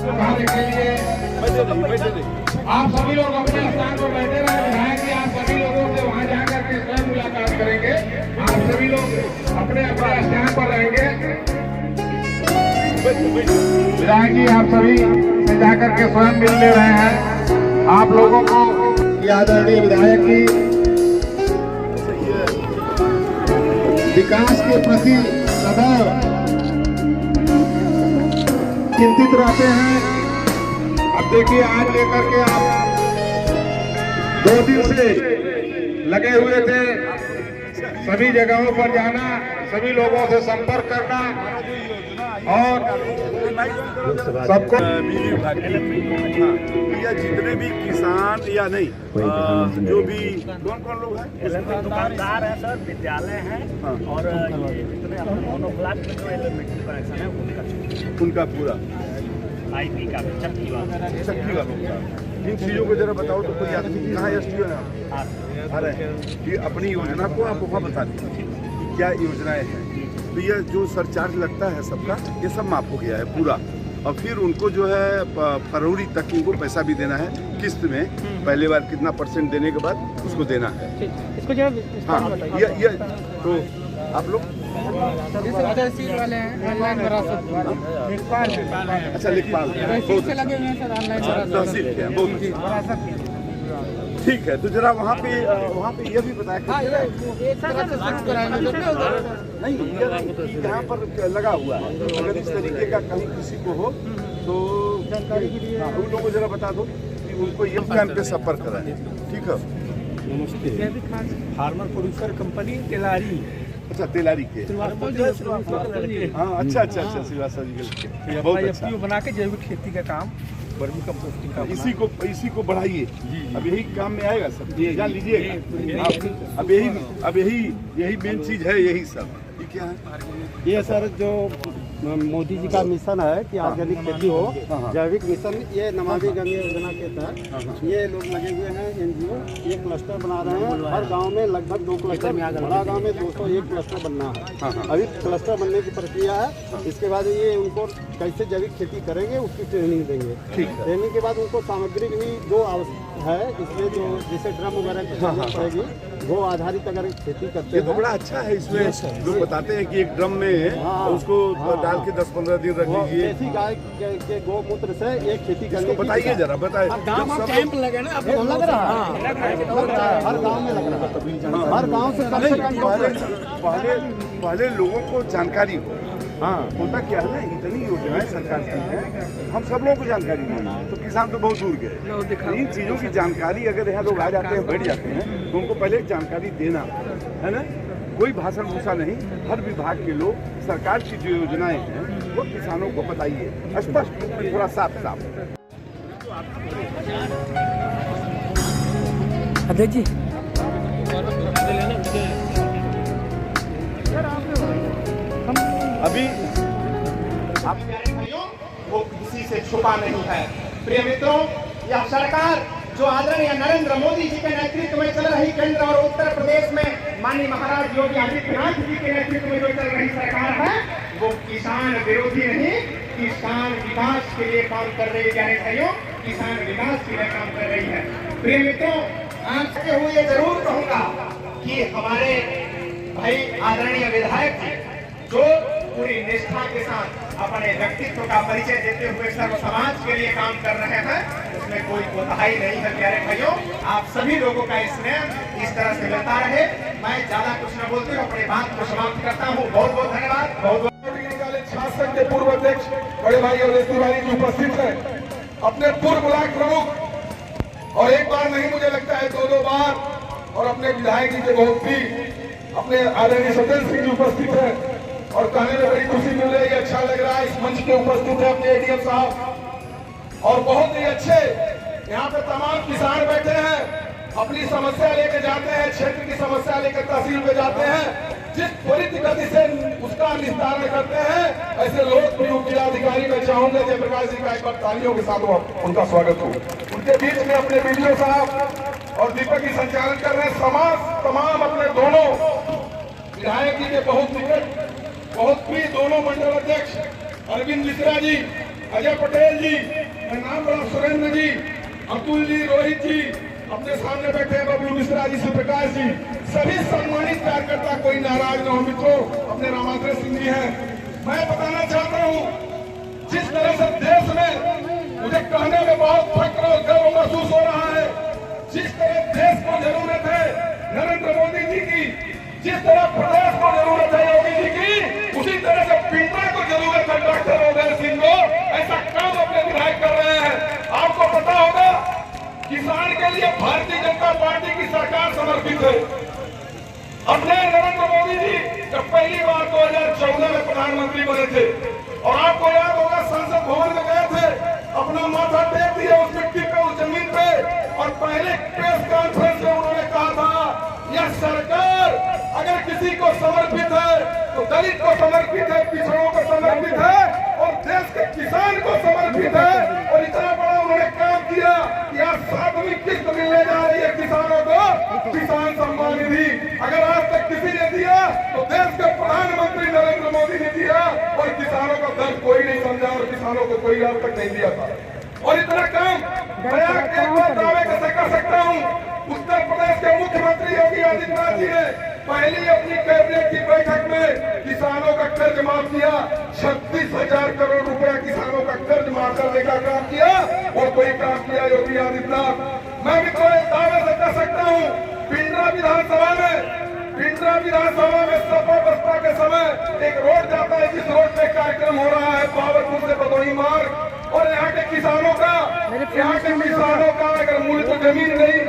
खाने के लिए आप सभी लोग अपने स्थान पर बैठे रहे। विधायक जी आप सभी लोगों से वहां जाकर के स्वयं मुलाकात करेंगे। आप सभी लोग अपने अपने स्थान पर रहेंगे। विधायक जी आप सभी से जाकर के स्वयं मिल ले रहे हैं। आप लोगों को आदरणीय विधायक की विकास के प्रति सदैव चिंतित रहते हैं। अब देखिए आज लेकर के आप 2 दिन से लगे हुए थे, सभी जगहों पर जाना, सभी लोगों से संपर्क करना और सबको या जितने भी किसान या नहीं जो भी कौन लोग हैं, दुकानदार हैं सर, विद्यालय हैं और जितने मोनोब्लॉक में जो एलिमेंट्री कनेक्शन है उनका पूरा आईपी का चक्की वाला इन चीजों को जरा बताओ तो कोई आदमी कहाँ एसटीओ है आ रहे हैं कि अपनी योजना को आप वहाँ बता दीजिए क्या योजनाएं हैं। तो ये जो सरचार्ज लगता है सबका ये सब माफ हो गया है पूरा। और फिर उनको जो है फरवरी तक इनको पैसा भी देना है किस्त में। पहले बार कितना % देने के बाद उसको देना है। इसको जो हाँ ये तो आप लोग वाले हैं ऑनलाइन भरा सकते हैं। अच्छा लिखपाल लगे हुए हैं सर ऑनलाइन तहसील के हैं, बहुत ठीक है। तो जरा वहाँ पे ये भी बताया नहीं यहाँ पर लगा हुआ है, अगर इस तरीके का कहीं किसी को हो तो उन लोगों को जरा बता दो कि उनको ये काम पे संपर्क कराएं। ठीक है। नमस्ते, फार्मर प्रोड्यूसर कंपनी तेलारी। अच्छा तेलारी के हाँ अच्छा श्रीवास्तव जी के बहुत अच्छा बना के जैविक खेती का काम, वर्मी कंपोस्टिंग का इसी को बढ़ाइए। अब यही काम में आएगा सब, जान लीजिएगा। अब यही मेन चीज है, यही सब। ये क्या है? ये सर जो मोदी जी का मिशन है कि ऑर्गेनिक खेती हो, जैविक मिशन, ये नमामि गंगे योजना के तहत ये लोग लगे हुए हैं। एनजीओ ये क्लस्टर बना रहे हैं। हर गांव में लगभग 2 क्लस्टर, बड़ा गांव में 201 क्लस्टर बनना है। अभी क्लस्टर बनने की प्रक्रिया है। इसके बाद ये उनको कैसे जैविक खेती करेंगे उसकी ट्रेनिंग देंगे। ट्रेनिंग के बाद उनको सामग्री भी जो है इसमें जो जैसे ड्रम वगैरह की जरूरत पड़ेगी, वो आधारित अगर खेती करते हैं तो बड़ा अच्छा है। इसमें लोग बताते हैं कि एक ड्रम में उसको डाल के 10-15 दिन रख लीजिए। देसी गाय के गोमूत्र से एक खेती करने। बताइए जरा, बताइए। कैंप लगे ना, आपको लग रहा है? हर गांव में लग रहा है। हर गांव से पहले लोगों को जानकारी हो। होता क्या है ना, इतनी योजनाएं सरकार की हैं, हम सब लोगों को जानकारी नहीं है तो किसान तो बहुत दूर गए। इन चीज़ों की जानकारी अगर यहाँ लोग आ जाते हैं, बैठ जाते हैं, तो उनको पहले जानकारी देना है ना। कोई भाषण भूषा नहीं, हर विभाग के लोग सरकार की जो योजनाएं हैं वो किसानों को बताइए स्पष्ट, थोड़ा साफ। अध्यक्ष जी अभी आप वो किसी से छुपा नहीं है। प्रिय मित्रों, यह सरकार जो आदरणीय नरेंद्र मोदी जी के नेतृत्व में चल रही केंद्र और उत्तर प्रदेश में माननीय महाराज योगी आदित्यनाथ जी के नेतृत्व में जो चल रही सरकार है, वो किसान विरोधी नहीं, किसान विकास के लिए काम कर रही है। यानी भाइयों, किसान विकास के लिए काम कर रही है। प्रिय मित्रों, आपसे हुए जरूर कहूंगा कि हमारे भाई आदरणीय विधायक जी जो पूरी निष्ठा के साथ अपने व्यक्तित्व का परिचय देते हुए सर्व समाज के लिए काम कर रहे हैं, उसमें कोई कोताही नहीं है। प्यारे भाइयों, आप सभी लोगों का स्नेह इस तरह से मिलता रहे। मैं ज्यादा कुछ न बोलते हुए अपनी बात को समाप्त करता हूँ। बहुत बहुत धन्यवाद। बहुत शासन के पूर्व अध्यक्ष बड़े भाई अवधेश तिवारी जी उपस्थित हैं, अपने पूर्व ब्लॉक प्रमुख, और एक बार नहीं मुझे लगता है 2-2 बार, और अपने विधायक जी के बहुत भी अपने आदरणीय सत्येंद्र सिंह जी उपस्थित हैं। और कहने में बड़ी खुशी मिल रही है, अच्छा लग रहा है। इस मंच पे उपस्थित है अपने एडीएम साहब, और बहुत ही अच्छे यहाँ पे तमाम किसान बैठे हैं, अपनी समस्या लेकर जाते हैं, क्षेत्र की समस्या लेकर तहसील पे जाते हैं, जिस त्वरित गति से उसका निस्तारण करते हैं। ऐसे लोकप्रिय जिलाधिकारी मैं चाहूंगा जयप्रकाश जी का एक बार तालियों के साथ उनका स्वागत हो। उनके बीच में अपने वीडियो साहब और दीपक जी संचालन कर रहे हैं। तमाम अपने दोनों विधायक जी के बहुत निकट, बहुत प्रिय दोनों मंडल अध्यक्ष अरविंद मिश्रा जी अजय पटेल जी, मैं नाम बड़ा सुरेंद्र जी, अब्दुल जी, रोहित जी, अपने सामने बैठे हैं बबलू मिश्रा जी, सुप्रकाश जी, सभी सम्मानित कार्यकर्ता, कोई नाराज न हो मित्रों, अपने रामाश्रय सिंह जी हैं। मैं बताना चाहता हूँ, जिस तरह से देश में मुझे कहने में बहुत फक्र और गर्व महसूस हो रहा है, जिस तरह देश को जरूरत है नरेंद्र मोदी जी की, जिस तरह प्रदेश को जरूरत है योगी जी की, उसी तरह से पिंडरा को जरूरत है डॉक्टर उदय सिंह को। ऐसा काम अपने विधायक कर रहे हैं। आपको पता होगा, किसान के लिए भारतीय जनता पार्टी की सरकार समर्पित है। अपने नरेंद्र मोदी जी जब पहली बार 2014 में प्रधानमंत्री बने थे और आपको याद होगा संसद भवन में गए थे, अपना माथा टेक दिया उस मिट्टी पे, उस जमीन पे, और पहले प्रेस कॉन्फ्रेंस में उन्होंने कहा था, यह सरकार अगर किसी को समर्पित है तो दलित को समर्पित है, पिछड़ों को समर्पित है और देश के किसान को समर्पित है। और इतना बड़ा उन्होंने काम किया कि आज 7वीं किस्त मिलने जा रही है किसानों को, किसान सम्मान निधि। अगर आज तक किसी ने दिया तो देश के प्रधानमंत्री नरेंद्र मोदी ने दिया, और किसानों का दर्द कोई नहीं समझा और किसानों को कोई आज तक नहीं दिया था। और इतना काम मैं एक बार दावे से कर सकता हूँ, उत्तर प्रदेश के मुख्यमंत्री योगी आदित्यनाथ जी ने पहली अपनी कैबिनेट की बैठक में किसानों का कर्ज माफ किया। 36,000 करोड़ रुपया किसानों का कर्ज माफ करने का काम किया, और कोई काम किया योगी आदित्यनाथ। मैं भी कोई दावे से कर सकता हूँ, पिंडरा विधानसभा में सपा बसपा के समय एक रोड जाता है, जिस रोड पे कार्यक्रम हो रहा है पावरपुर से भदोही मार्ग, और यहाँ के किसानों का अगर मूल्य तो जमीन नहीं,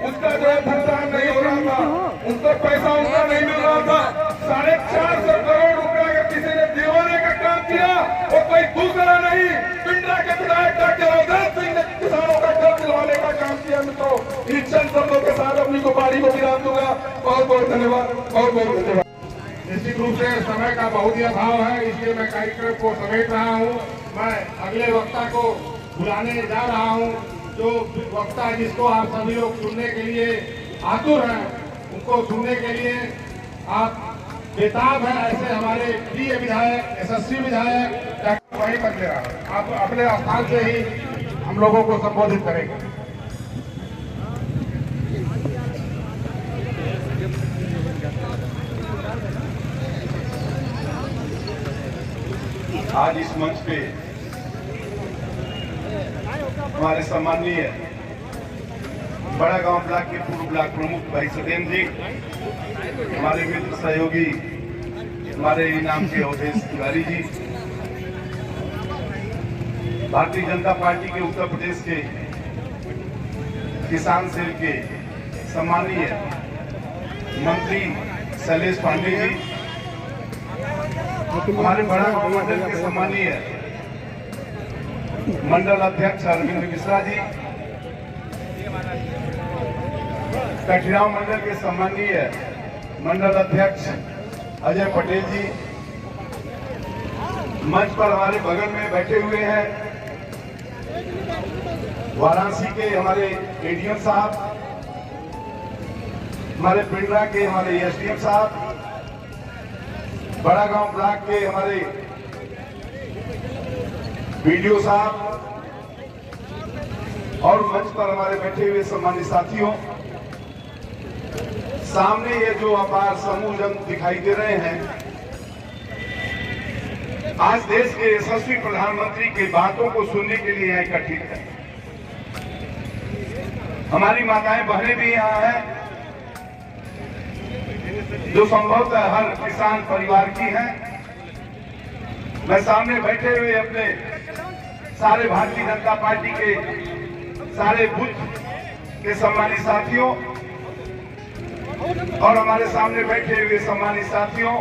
उसका जो है भुगतान नहीं हो रहा था, उनको पैसा उनका नहीं मिल रहा था। 450 करोड़ रुपया का किसी ने दिलवाने का काम किया, और कोई दूसरा नहीं, पिंडरा के विधायक डॉक्टर उदय सिंह ने किसानों का कर्ज दिलवाने का काम किया। मित्रों, इन चंद शब्दों के साथ अपनी गुबारी को विराम दूंगा। बहुत बहुत धन्यवाद, बहुत बहुत धन्यवाद। निश्चित रूप से समय का बहुत ही अभाव है, इसलिए मैं कार्यक्रम को समेट रहा हूँ। मैं अगले वक्ता को बुलाने जा रहा हूँ, जो वक्ता जिसको आप सभी लोग सुनने के लिए आतुर हैं, उनको सुनने के लिए आप बेताब हैं। ऐसे हमारे प्रिय विधायक, यशस्वी विधायक वहीं पर ले रहा है, आप अपने स्थान से ही हम लोगों को संबोधित करेंगे। आज इस मंच पे हमारे सम्माननीय बड़ा गांव ब्लॉक के पूर्व ब्लॉक प्रमुख भाई सत्येंद्र जी, हमारे मित्र सहयोगी हमारे इनाम के अवधेश तिवारी जी, भारतीय जनता पार्टी के उत्तर प्रदेश के किसान सेल के सम्माननीय मंत्री शैलेश पांडे जी, हमारे बड़ा गांव मंडल के सम्मानीय मंडल अध्यक्ष अरविंद मिश्रा जी, कठिराव मंडल के सम्मानीय मंडल अध्यक्ष अजय पटेल जी, मंच पर हमारे बगल में बैठे हुए हैं वाराणसी के हमारे एडीएम साहब, हमारे पिंडरा के हमारे एसडीएम साहब, बड़ा गांव ब्लॉक के हमारे बीडीओ साहब, और मंच पर हमारे बैठे हुए सम्मानित साथियों, सामने ये जो अपार समूह जन दिखाई दे रहे हैं, आज देश के यशस्वी प्रधानमंत्री की बातों को सुनने के लिए यहाँ एकत्रित है। हमारी माताएं बहनें भी यहाँ हैं, जो संभवतः हर किसान परिवार की हैं। मैं सामने बैठे हुए अपने सारे भारतीय जनता पार्टी के सारे बूथ के सम्मानित साथियों और हमारे सामने बैठे हुए सम्मानित साथियों,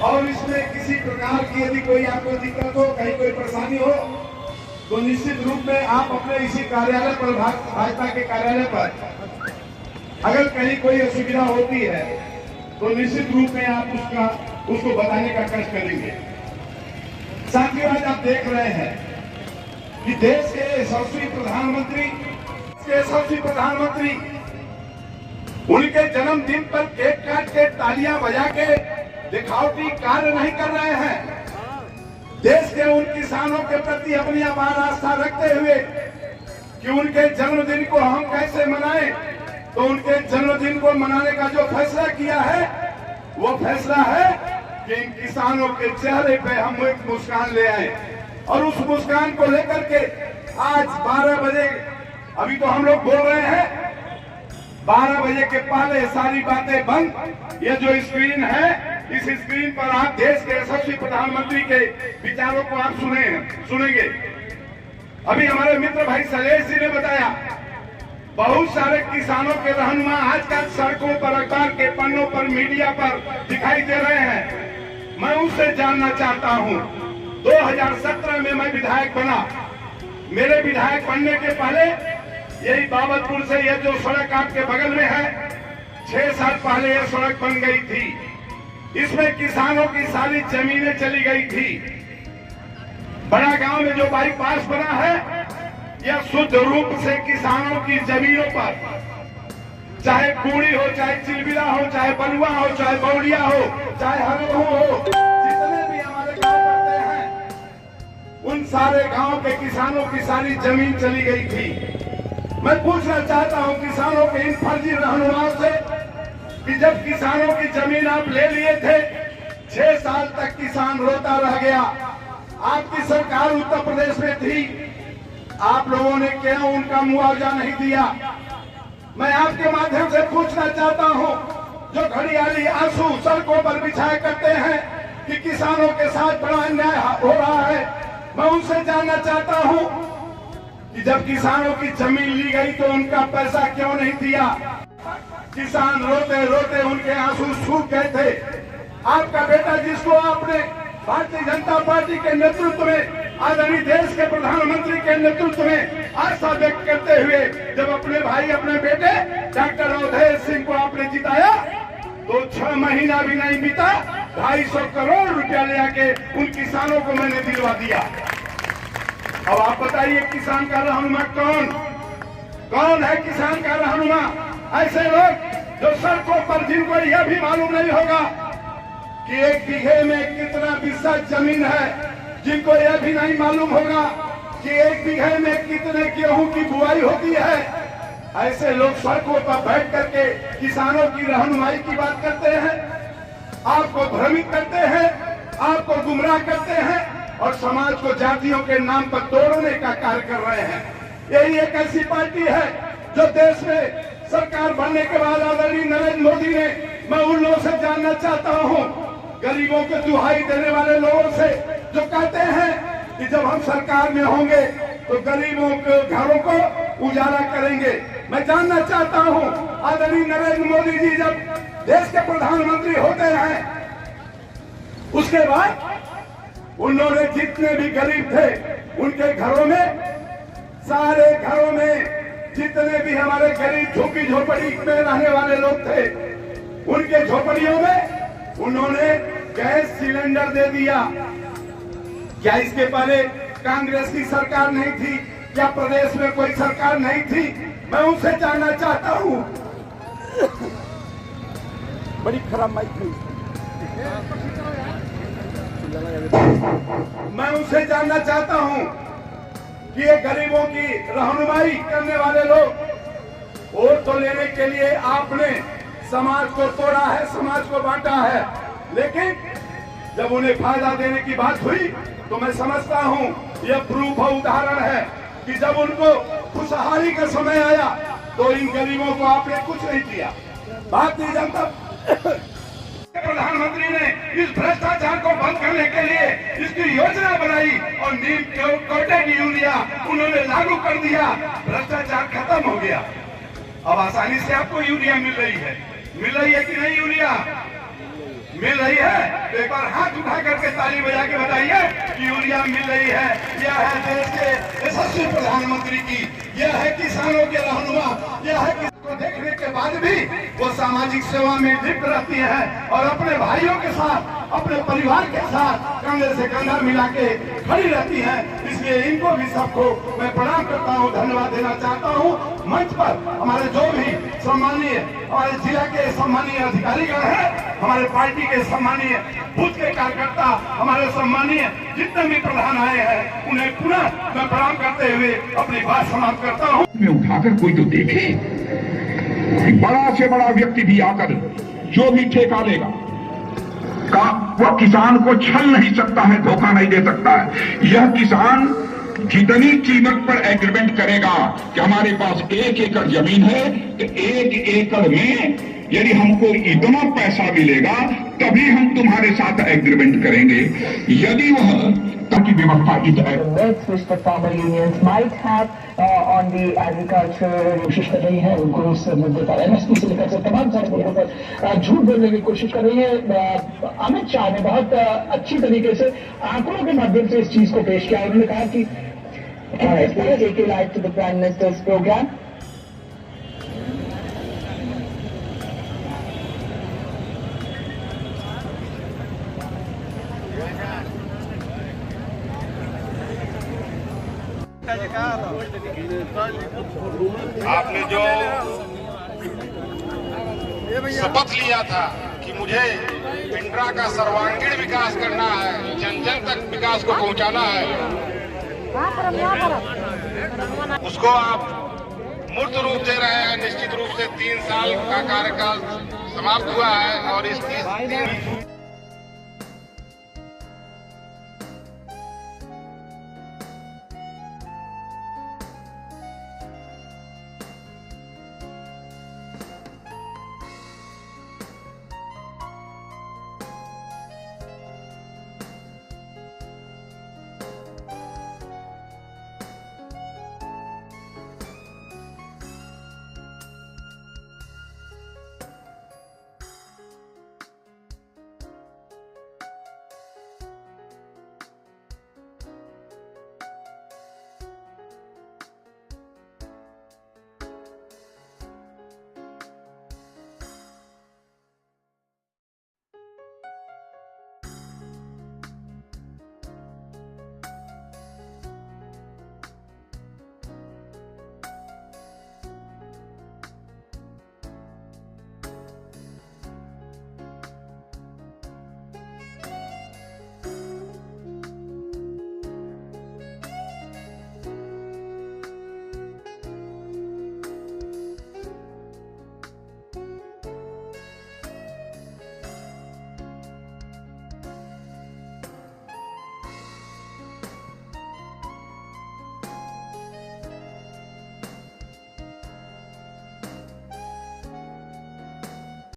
और इसमें किसी प्रकार की यदि कोई आपको दिक्कत हो, कहीं कोई परेशानी हो, तो निश्चित रूप में आप अपने इसी कार्यालय पर, भाजपा के कार्यालय पर अगर कहीं कोई असुविधा होती है तो निश्चित रूप में आप उसको बताने का कष्ट करेंगे। साथियों, आज आप देख रहे हैं कि देश के यशस्वी प्रधानमंत्री उनके जन्मदिन पर केक काट के तालियां बजा के दिखावटी कार्य नहीं कर रहे हैं। देश के उन किसानों के प्रति अपनी अपार आस्था रखते हुए कि उनके जन्मदिन को हम कैसे मनाएं, तो उनके जन्मदिन को मनाने का जो फैसला किया है वो फैसला है कि इन किसानों के चेहरे पे हम एक मुस्कान ले आए। और उस मुस्कान को लेकर के आज 12 बजे, अभी तो हम लोग बोल रहे हैं 12 बजे के पहले सारी बातें बंद। ये जो स्क्रीन है, इस स्क्रीन पर आप देश के यशस्वी प्रधानमंत्री के विचारों को आप सुनेंगे। अभी हमारे मित्र भाई शैलेश जी ने बताया, बहुत सारे किसानों के रहनुमा आजकल सड़कों पर, अखबार के पन्नों पर, मीडिया पर दिखाई दे रहे हैं। मैं उनसे जानना चाहता हूं, 2017 में मैं विधायक बना। मेरे विधायक बनने के पहले यही बाबतपुर से ये जो सड़क आपके बगल में है, 6 साल पहले यह सड़क बन गई थी। इसमें किसानों की सारी जमीनें चली गई थी। बड़ा गांव में जो बाईपास बना है, यह शुद्ध रूप से किसानों की जमीनों पर, चाहे कूड़ी हो, चाहे चिलबिला हो, चाहे बलुआ हो, चाहे बौड़िया हो, चाहे हरगों हो, जितने भी हमारे गांव पड़ते हैं, उन सारे गांव के किसानों की सारी जमीन चली गई थी। मैं पूछना चाहता हूं किसानों के इन फर्जी रहनुमाओं से कि जब किसानों की जमीन आप ले लिए थे, 6 साल तक किसान रोता रह गया। आपकी सरकार उत्तर प्रदेश में थी, आप लोगों ने क्यों उनका मुआवजा नहीं दिया? मैं आपके माध्यम से पूछना चाहता हूं, जो घड़ियाली आंसू सड़कों पर बिछाया करते हैं कि किसानों के साथ बड़ा अन्याय हो रहा है, मैं उनसे जानना चाहता हूं कि जब किसानों की जमीन ली गई तो उनका पैसा क्यों नहीं दिया? किसान रोते रोते उनके आंसू सूख गए थे। आपका बेटा, जिसको आपने भारतीय जनता पार्टी के नेतृत्व में, आदरणीय देश के प्रधानमंत्री के नेतृत्व में आशा व्यक्त करते हुए जब अपने भाई, अपने बेटे डॉक्टर अवधेश सिंह को आपने जिताया, तो 6 महीना भी नहीं बीता, 250 करोड़ रुपया ले आके उन किसानों को मैंने दिलवा दिया। अब आप बताइए, किसान का रहनुमा कौन है? किसान का रहनुमा ऐसे लोग जो सड़कों पर, जिनको यह भी मालूम नहीं होगा कि 1 बीघे में कितना बिस्सा जमीन है, जिनको यह भी नहीं मालूम होगा कि 1 बीघे में कितने गेहूं की बुआई होती है, ऐसे लोग सड़कों पर बैठ करके किसानों की रहनुमाई की बात करते हैं, आपको भ्रमित करते हैं, आपको गुमराह करते हैं और समाज को जातियों के नाम पर तोड़ने का कार्य कर रहे हैं। यही एक ऐसी पार्टी है जो देश में सरकार बनने के बाद आदरणीय नरेंद्र मोदी ने, मैं उन लोगों से जानना चाहता हूं, गरीबों को दुहाई देने वाले लोगों से, जो कहते हैं कि जब हम सरकार में होंगे तो गरीबों के घरों को उजाला करेंगे। मैं जानना चाहता हूं, आदरणीय नरेंद्र मोदी जी जब देश के प्रधानमंत्री होते हैं, उसके बाद उन्होंने जितने भी गरीब थे उनके घरों में, सारे घरों में जितने भी हमारे गरीब झुग्गी झोपड़ी में रहने वाले लोग थे, उनके झोपड़ियों में उन्होंने गैस सिलेंडर दे दिया। क्या इसके पहले कांग्रेस की सरकार नहीं थी? क्या प्रदेश में कोई सरकार नहीं थी? मैं उनसे जानना चाहता हूं। बड़ी खराब माइक थी। मैं उनसे जानना चाहता हूं कि ये गरीबों की रहनुमाई करने वाले लोग, वोट तो लेने के लिए आपने समाज को तोड़ा है, समाज को बांटा है, लेकिन जब उन्हें फायदा देने की बात हुई तो मैं समझता हूं यह प्रूफ और उदाहरण है कि जब उनको खुशहाली का समय आया तो इन गरीबों को आपने कुछ नहीं किया। भारतीय जनता प्रधानमंत्री ने इस भ्रष्टाचार को बंद करने के लिए इसकी योजना बनाई और नीम कोटेड यूरिया उन्होंने लागू कर दिया। भ्रष्टाचार खत्म हो गया। अब आसानी से आपको यूरिया मिल रही है कि नहीं? यूरिया मिल रही है तो एक बार हाथ उठा करके ताली बजा के बताइए कि यूरिया मिल रही है। यह है देश के यशस्वी प्रधानमंत्री की, यह है किसानों के रहनुमा, यह है को देखने के बाद भी वो सामाजिक सेवा में लिप्त रहती है और अपने भाइयों के साथ, अपने परिवार के साथ कंधे से कंधा मिला के खड़ी रहती है। इसलिए इनको भी सबको मैं प्रणाम करता हूँ, धन्यवाद देना चाहता हूँ। मंच पर हमारे जो भी सम्मानीय, हमारे जिला के सम्मानीय अधिकारीगण हैं, हमारे पार्टी के सम्मानीय बूथ के कार्यकर्ता, हमारे सम्मानीय जितने भी प्रधान आए हैं, उन्हें पुनः मैं प्रणाम करते हुए अपनी बात समाप्त करता हूँ। में उठाकर कोई तो देखे, बड़ा से बड़ा व्यक्ति भी आकर जो भी ठेका लेगा का वह किसान को छल नहीं सकता है, धोखा नहीं दे सकता है। यह किसान जितनी कीमत पर एग्रीमेंट करेगा कि हमारे पास 1 एकड़ जमीन है तो 1 एकड़ में यदि हमको इतना पैसा मिलेगा तभी हम तुम्हारे साथ एग्रीमेंट करेंगे। यदि वह की व्यवस्था which the farmer unions might have on the agriculture कोशिश कर रही है, उनको उस मुद्दे पर MSP से लेकर तमाम सारे मुद्दों पर झूठ बोलने की कोशिश कर रही है। अमित शाह ने बहुत अच्छी तरीके से आंकड़ों के माध्यम से इस चीज को पेश किया। उन्होंने कहा कि take your life to the Prime Minister's program. आपने जो शपथ लिया था कि मुझे पिंडरा का सर्वांगीण विकास करना है, जन जन तक विकास को पहुंचाना है, उसको आप मूर्त रूप दे रहे हैं। निश्चित रूप से 3 साल का कार्यकाल समाप्त हुआ है और इस